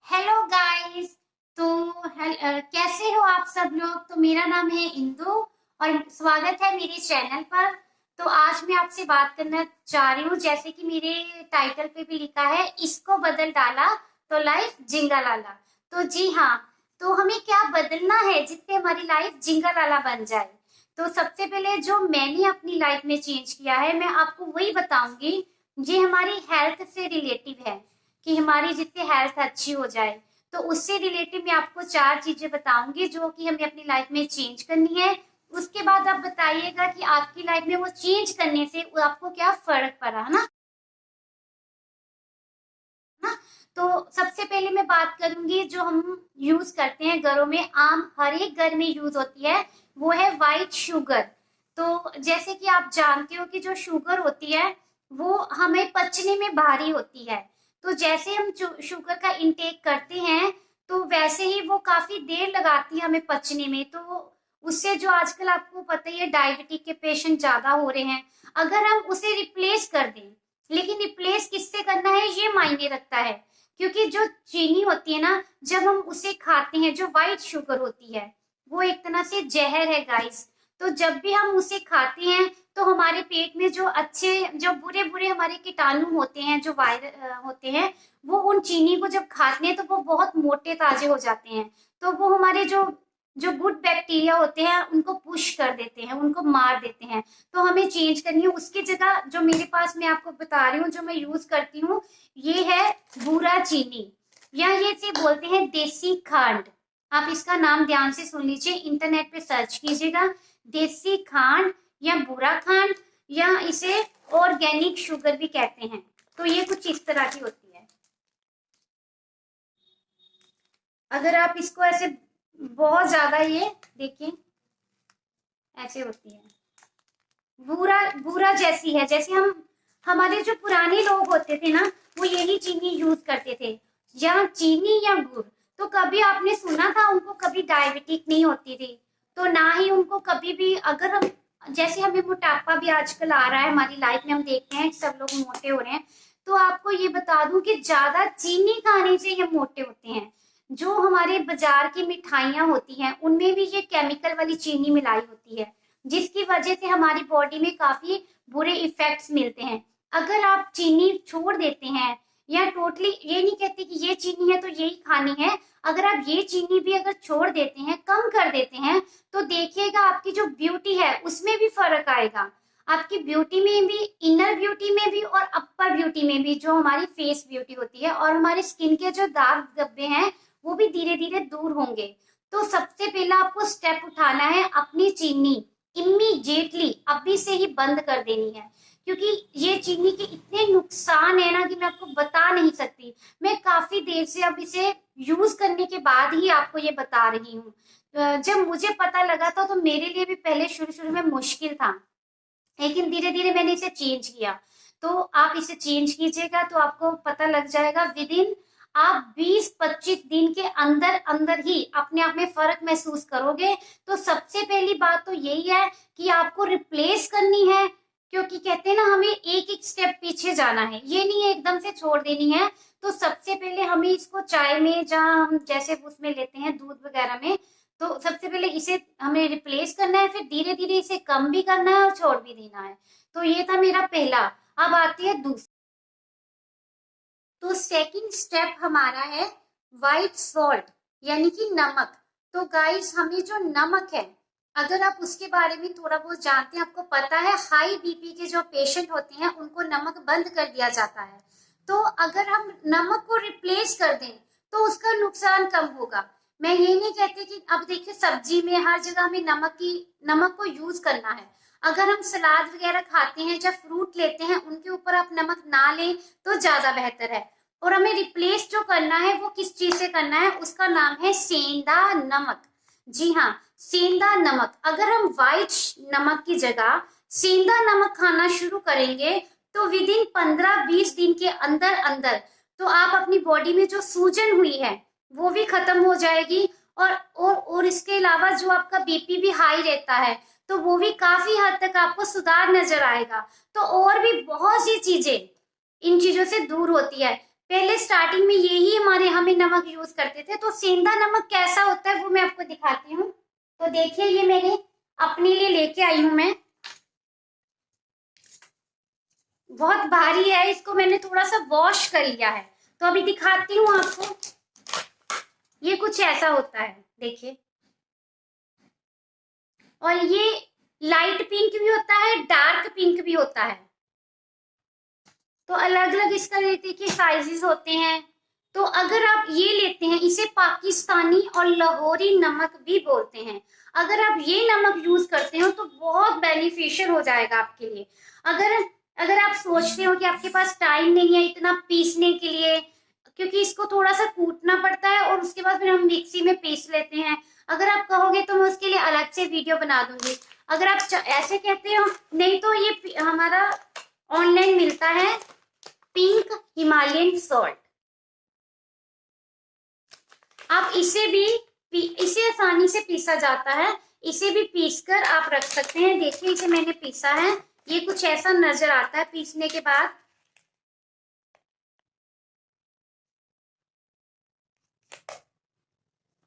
Hello guys. तो कैसे हो आप सब लोग। तो मेरा नाम है इंदु और स्वागत है मेरे चैनल पर। तो आज मैं आपसे बात करना चाह रही हूँ, जैसे कि मेरे टाइटल पे भी लिखा है, इसको बदल डाला तो लाइफ जिंगा लाला। तो जी हाँ, तो हमें क्या बदलना है जिससे हमारी लाइफ जिंगा लाला बन जाए। तो सबसे पहले जो मैंने अपनी लाइफ में चेंज किया है मैं आपको वही बताऊंगी। ये हमारी हेल्थ से रिलेटिव है कि हमारी जितनी हेल्थ अच्छी हो जाए। तो उससे रिलेटेड मैं आपको 4 चीजें बताऊंगी जो कि हमें अपनी लाइफ में चेंज करनी है। उसके बाद आप बताइएगा कि आपकी लाइफ में वो चेंज करने से आपको क्या फर्क पड़ा, है ना। ना? तो सबसे पहले मैं बात करूंगी जो हम यूज करते हैं घरों में, आम हर एक घर में यूज होती है, वो है व्हाइट शुगर। तो जैसे कि आप जानते हो कि जो शुगर होती है वो हमें पचने में भारी होती है। तो जैसे हम शुगर का इंटेक करते हैं तो वैसे ही वो काफी देर लगाती है हमें पचने में। तो उससे जो आजकल आपको पता ही है डायबिटीज के पेशेंट ज्यादा हो रहे हैं। अगर हम उसे रिप्लेस कर दें, लेकिन रिप्लेस किससे करना है ये मायने रखता है, क्योंकि जो चीनी होती है ना, जब हम उसे खाते हैं, जो व्हाइट शुगर होती है वो एक तरह से जहर है गाइस। तो जब भी हम उसे खाते हैं तो हमारे पेट में जो अच्छे जो बुरे बुरे हमारे कीटाणु होते हैं, जो वायरस होते हैं, वो उन चीनी को जब खाते हैं तो वो बहुत मोटे ताजे हो जाते हैं। तो वो हमारे जो जो गुड बैक्टीरिया होते हैं उनको पुश कर देते हैं, उनको मार देते हैं। तो हमें चेंज करनी है। उसकी जगह जो मेरे पास मैं आपको बता रही हूँ जो मैं यूज करती हूँ, ये है बूरा चीनी, या ये इसे बोलते हैं देसी खांड। आप इसका नाम ध्यान से सुन लीजिए, इंटरनेट पे सर्च कीजिएगा देसी खांड या बुरा खांड, या इसे ऑर्गेनिक शुगर भी कहते हैं। तो ये कुछ इस तरह की होती है। अगर आप इसको ऐसे बहुत ज्यादा, ये देखिए ऐसे होती है, बूरा बूरा जैसी है। जैसे हम हमारे जो पुराने लोग होते थे ना, वो यही चीनी यूज करते थे, या चीनी या गुड़। तो कभी आपने सुना था उनको कभी डायबिटीज नहीं होती थी। तो ना ही उनको कभी भी, अगर हम जैसे हमें मोटापा भी आजकल आ रहा है हमारी लाइफ में, हम देखते हैं सब लोग मोटे हो रहे हैं। तो आपको ये बता दूं कि ज्यादा चीनी खाने से ये मोटे होते हैं। जो हमारे बाजार की मिठाइयां होती हैं उनमें भी ये केमिकल वाली चीनी मिलाई होती है, जिसकी वजह से हमारी बॉडी में काफी बुरे इफेक्ट्स मिलते हैं। अगर आप चीनी छोड़ देते हैं, या टोटली ये नहीं कहते कि ये चीनी है तो यही खानी है, अगर आप ये चीनी भी अगर छोड़ देते हैं, कम कर देते हैं, तो देखिएगा आपकी जो ब्यूटी है उसमें भी फर्क आएगा। आपकी ब्यूटी में भी, इनर ब्यूटी में भी और अपर ब्यूटी में भी, जो हमारी फेस ब्यूटी होती है, और हमारे स्किन के जो दाग धब्बे हैं वो भी धीरे धीरे दूर होंगे। तो सबसे पहला आपको स्टेप उठाना है, अपनी चीनी इमीडिएटली अभी से ही बंद कर देनी है। क्योंकि ये चीनी के इतने नुकसान है ना कि मैं आपको बता नहीं सकती। मैं काफी देर से अब इसे यूज करने के बाद ही आपको ये बता रही हूँ। जब मुझे पता लगा था तो मेरे लिए भी पहले शुरू शुरू में मुश्किल था, लेकिन धीरे धीरे मैंने इसे चेंज किया। तो आप इसे चेंज कीजिएगा तो आपको पता लग जाएगा, विद इन आप 20-25 दिन के अंदर अंदर ही अपने आप में फर्क महसूस करोगे। तो सबसे पहली बात तो यही है कि आपको रिप्लेस करनी है, क्योंकि कहते हैं ना हमें एक एक स्टेप पीछे जाना है, ये नहीं है एकदम से छोड़ देनी है। तो सबसे पहले हमें इसको चाय में, जहाँ हम जैसे उसमें लेते हैं दूध वगैरह में, तो सबसे पहले इसे हमें रिप्लेस करना है, फिर धीरे धीरे इसे कम भी करना है और छोड़ भी देना है। तो ये था मेरा पहला। अब आती है दूसरी। तो सेकंड स्टेप हमारा है व्हाइट सॉल्ट, यानी कि नमक। तो गाइस हमें जो नमक है, अगर आप उसके बारे में थोड़ा बहुत जानते हैं, आपको पता है हाई बीपी के जो पेशेंट होते हैं उनको नमक बंद कर दिया जाता है। तो अगर हम नमक को रिप्लेस कर दें तो उसका नुकसान कम होगा। मैं ये नहीं कहती कि अब देखिए सब्जी में हर जगह में नमक को यूज करना है। अगर हम सलाद वगैरह खाते हैं, जब फ्रूट लेते हैं, उनके ऊपर आप नमक ना लें तो ज्यादा बेहतर है। और हमें रिप्लेस जो करना है वो किस चीज से करना है, उसका नाम है सेंधा नमक। जी हाँ, सेंधा नमक। अगर हम व्हाइट नमक की जगह सेंधा नमक खाना शुरू करेंगे तो विद इन 15-20 दिन के अंदर अंदर तो आप अपनी बॉडी में जो सूजन हुई है वो भी खत्म हो जाएगी। और इसके अलावा जो आपका बीपी भी हाई रहता है तो वो भी काफी हद तक आपको सुधार नजर आएगा। तो और भी बहुत सी चीजें इन चीजों से दूर होती है। पहले स्टार्टिंग में यही हमें नमक यूज करते थे। तो सेंधा नमक कैसा होता है वो मैं आपको दिखाती हूँ। तो देखिए ये मैंने अपने लिए लेके आई हूं मैं। बहुत भारी है, इसको मैंने थोड़ा सा वॉश कर लिया है। तो अभी दिखाती हूँ आपको। ये कुछ ऐसा होता है, देखिए। और ये लाइट पिंक भी होता है, डार्क पिंक भी होता है। तो अलग अलग इसका देखिए साइजेस होते हैं। तो अगर आप ये लेते हैं, इसे पाकिस्तानी और लाहौरी नमक भी बोलते हैं। अगर आप ये नमक यूज करते हो तो बहुत बेनिफिशियल हो जाएगा आपके लिए। अगर अगर आप सोचते हो कि आपके पास टाइम नहीं है इतना पीसने के लिए, क्योंकि इसको थोड़ा सा कूटना पड़ता है और उसके बाद फिर हम मिक्सी में पीस लेते हैं। अगर आप कहोगे तो मैं उसके लिए अलग से वीडियो बना दूंगी। अगर आप ऐसे कहते हो, नहीं तो ये हमारा ऑनलाइन मिलता है पिंक हिमालयन सॉल्ट। आप इसे आसानी से पीसा जाता है। इसे भी पीसकर आप रख सकते हैं। देखिए इसे मैंने पीसा है, ये कुछ ऐसा नजर आता है पीसने के बाद।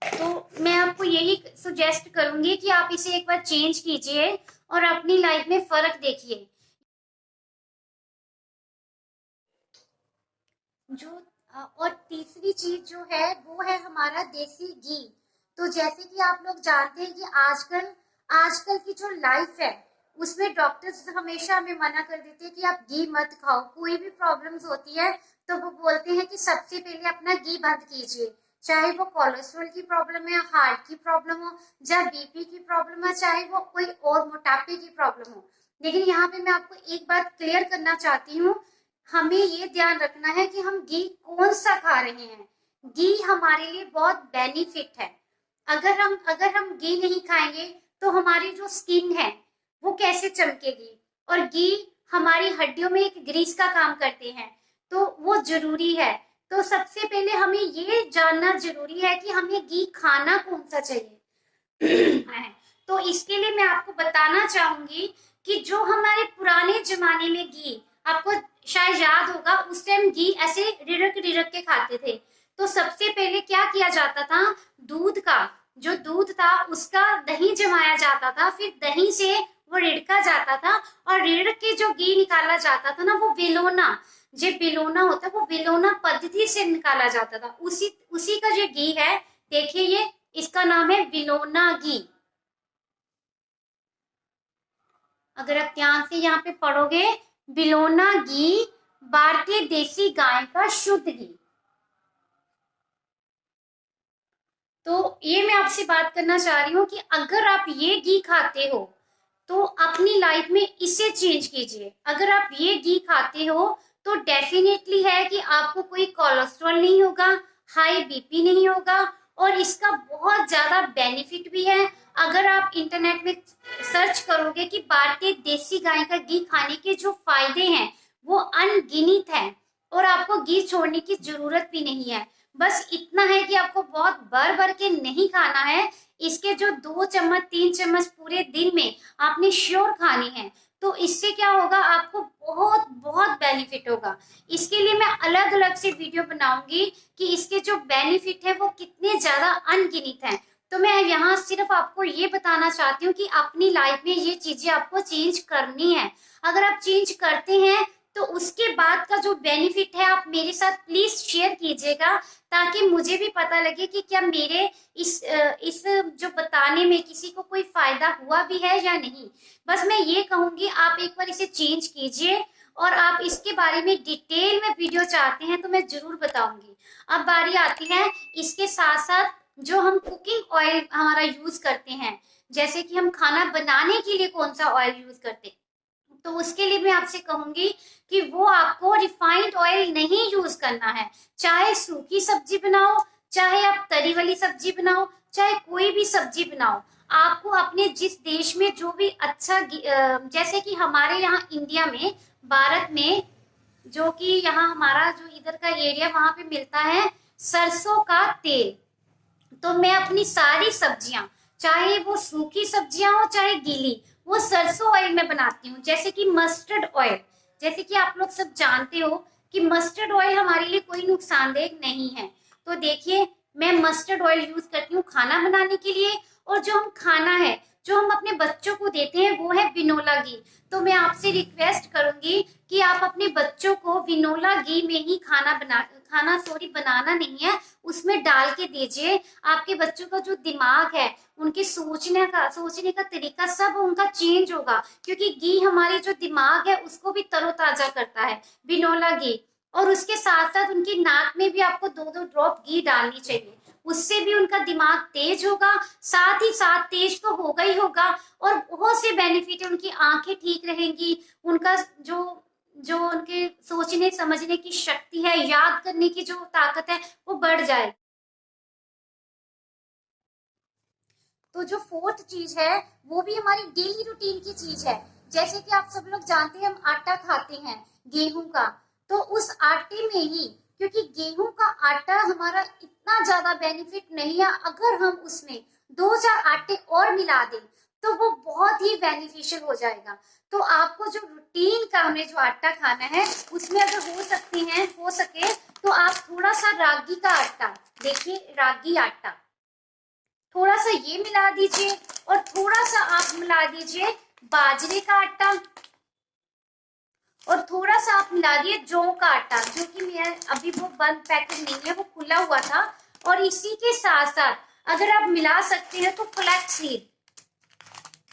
तो मैं आपको यही सुजेस्ट करूंगी कि आप इसे एक बार चेंज कीजिए और अपनी लाइफ में फर्क देखिए। और तीसरी चीज जो है वो है हमारा देसी घी। तो जैसे कि आप लोग जानते हैं कि आजकल आजकल की जो लाइफ है उसमें डॉक्टर्स हमेशा हमें मना कर देते हैं कि आप घी मत खाओ। कोई भी प्रॉब्लम्स होती है तो वो बोलते हैं कि सबसे पहले अपना घी बंद कीजिए। चाहे वो कोलेस्ट्रॉल की प्रॉब्लम है, हार्ट की प्रॉब्लम हो, या बीपी की प्रॉब्लम है, चाहे वो कोई और मोटापे की प्रॉब्लम हो। लेकिन यहाँ पे मैं आपको एक बात क्लियर करना चाहती हूँ, हमें ये ध्यान रखना है कि हम घी कौन सा खा रहे हैं। घी हमारे लिए बहुत बेनिफिट है। अगर हम घी नहीं खाएंगे तो हमारी जो स्किन है वो कैसे चमकेगी। और घी हमारी हड्डियों में एक ग्रीस का काम करते हैं, तो वो जरूरी है। तो सबसे पहले हमें ये जानना जरूरी है कि हमें घी खाना कौन सा चाहिए। तो इसके लिए मैं आपको बताना चाहूंगी कि जो हमारे पुराने जमाने में घी, आपको शायद याद होगा उस टाइम घी ऐसे रिड़क रिड़क के खाते थे। तो सबसे पहले क्या किया जाता था, दूध का जो दूध था उसका दही जमाया जाता था, फिर दही से वो रिड़का जाता था और रिड़ के जो घी निकाला जाता था ना वो बेलोना, जो बेलोना होता है वो बेलोना पद्धति से निकाला जाता था। उसी उसी का जो घी है, देखिए ये इसका नाम है बेलोना घी। अगर आप ध्यान से यहाँ पे पढ़ोगे, बिलोना घी भारतीय देसी गाय का शुद्ध घी। तो ये मैं आपसे बात करना चाह रही हूँ कि अगर आप ये घी खाते हो तो अपनी लाइफ में इसे चेंज कीजिए। अगर आप ये घी खाते हो तो डेफिनेटली है कि आपको कोई कोलेस्ट्रॉल नहीं होगा, हाई बीपी नहीं होगा, और इसका बहुत ज्यादा बेनिफिट भी है। अगर आप इंटरनेट में सर्च करोगे कि भारतीय देसी गाय का घी खाने के जो फायदे हैं वो अनगिनत हैं, और आपको घी छोड़ने की जरूरत भी नहीं है। बस इतना है कि आपको बहुत भर भर के नहीं खाना है। इसके जो 2 चम्मच 3 चम्मच पूरे दिन में आपने श्योर खानी है। तो इससे क्या होगा, आपको बहुत बहुत बेनिफिट होगा। इसके लिए मैं अलग अलग से वीडियो बनाऊंगी कि इसके जो बेनिफिट है वो कितने ज्यादा अनगिनत हैं। तो मैं यहाँ सिर्फ आपको ये बताना चाहती हूँ कि अपनी लाइफ में ये चीजें आपको चेंज करनी है। अगर आप चेंज करते हैं तो उसके बाद का जो बेनिफिट है आप मेरे साथ प्लीज शेयर कीजिएगा, ताकि मुझे भी पता लगे कि क्या मेरे इस जो बताने में किसी को कोई फायदा हुआ भी है या नहीं। बस मैं ये कहूंगी आप एक बार इसे चेंज कीजिए, और आप इसके बारे में डिटेल में वीडियो चाहते हैं तो मैं जरूर बताऊंगी। अब बारी आती है इसके साथ साथ जो हम कुकिंग ऑयल हमारा यूज करते हैं, जैसे कि हम खाना बनाने के लिए कौन सा ऑयल यूज करते हैं, तो उसके लिए मैं आपसे कहूंगी कि वो आपको रिफाइंड ऑयल नहीं यूज करना है। चाहे सूखी सब्जी बनाओ, चाहे आप तरी वाली सब्जी बनाओ, चाहे कोई भी सब्जी बनाओ, आपको अपने जिस देश में जो भी अच्छा जैसे कि हमारे यहाँ इंडिया में, भारत में, जो कि यहाँ हमारा जो इधर का एरिया वहां पे मिलता है सरसों का तेल। तो मैं अपनी सारी सब्जियां, चाहे वो सूखी सब्जियां हो चाहे गीली, वो सरसों ऑयल में बनाती हूँ। जैसे कि मस्टर्ड ऑयल, जैसे कि आप लोग सब जानते हो कि मस्टर्ड ऑयल हमारे लिए कोई नुकसानदेह नहीं है। तो देखिए, मैं मस्टर्ड ऑयल यूज करती हूँ खाना बनाने के लिए, और जो हम खाना है जो हम अपने बच्चों को देते हैं वो है बिनोला घी। तो मैं आपसे रिक्वेस्ट करूंगी कि आप अपने बच्चों को बिनोला घी में ही बनाना नहीं है, उसमें डाल के दीजिए। आपके बच्चों का जो दिमाग है, उनके सोचने का तरीका सब उनका चेंज होगा, क्योंकि घी हमारी जो दिमाग है उसको भी तरोताजा करता है, बिनोला घी। और उसके साथ साथ उनकी नाक में भी आपको 2-2 ड्रॉप घी डालनी चाहिए, उससे भी उनका दिमाग तेज होगा। साथ ही साथ तेज तो होगा ही होगा, और बहुत से बेनिफिट है, उनकी आंखें ठीक रहेंगी, उनका जो जो उनके सोचने समझने की शक्ति है, याद करने की जो ताकत है, वो बढ़ जाए। तो जो फोर्थ चीज है वो भी हमारी डेली रूटीन की चीज है। जैसे कि आप सब लोग जानते हैं, हम आटा खाते हैं गेहूं का, तो उस आटे में ही, क्योंकि गेहूं का आटा हमारा इतना ज्यादा बेनिफिट नहीं है, अगर हम उसमें 2-4 आटे और मिला दें तो वो बहुत ही बेनिफिशियल हो जाएगा। तो आपको जो रूटीन का हमें जो आटा खाना है, उसमें अगर हो सके तो आप थोड़ा सा रागी का आटा, देखिए रागी आटा, थोड़ा सा ये मिला दीजिए, और थोड़ा सा आप मिला दीजिए बाजरे का आटा, और थोड़ा सा आप मिला दिए जौ का आटा, जो कि मैं अभी वो बंद पैकेट नहीं है, वो खुला हुआ था। और इसी के साथ साथ अगर आप मिला सकते हैं तो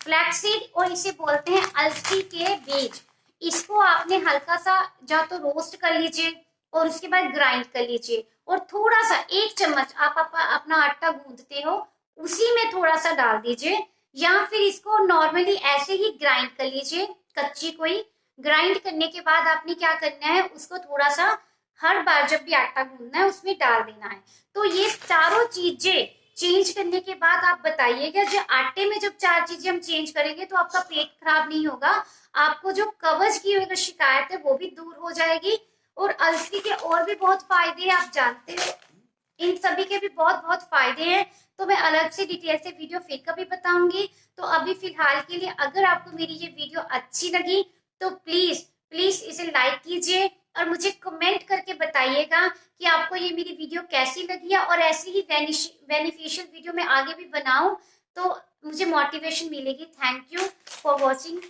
फ्लैक्सीड, और इसे बोलते हैं अलसी के बीज, इसको आपने हल्का सा या तो रोस्ट कर लीजिए और उसके बाद ग्राइंड कर लीजिए, और थोड़ा सा 1 चम्मच आप अपना आटा गूंदते हो उसी में थोड़ा सा डाल दीजिए, या फिर इसको नॉर्मली ऐसे ही ग्राइंड कर लीजिए, कच्ची कोई। ग्राइंड करने के बाद आपने क्या करना है, उसको थोड़ा सा हर बार जब भी आटा गूंदना है उसमें डाल देना है। तो ये चारों चीजें चेंज करने के बाद आप बताइएगा, जो आटे में जब 4 चीजें हम चेंज करेंगे तो आपका पेट खराब नहीं होगा, आपको जो कब्ज की अगर शिकायत है वो भी दूर हो जाएगी। और अलसी के और भी बहुत फायदे हैं, आप जानते हो, इन सभी के भी बहुत बहुत फायदे हैं। तो मैं अलग से डिटेल से वीडियो फिर कभी बताऊंगी। तो अभी फिलहाल के लिए अगर आपको मेरी ये वीडियो अच्छी लगी तो प्लीज प्लीज इसे लाइक कीजिए, और मुझे कमेंट करके बताइएगा कि आपको ये मेरी वीडियो कैसी लगी है, और ऐसी ही बेनिफिशियल वीडियो मैं आगे भी बनाऊं तो मुझे मोटिवेशन मिलेगी। Thank you for watching.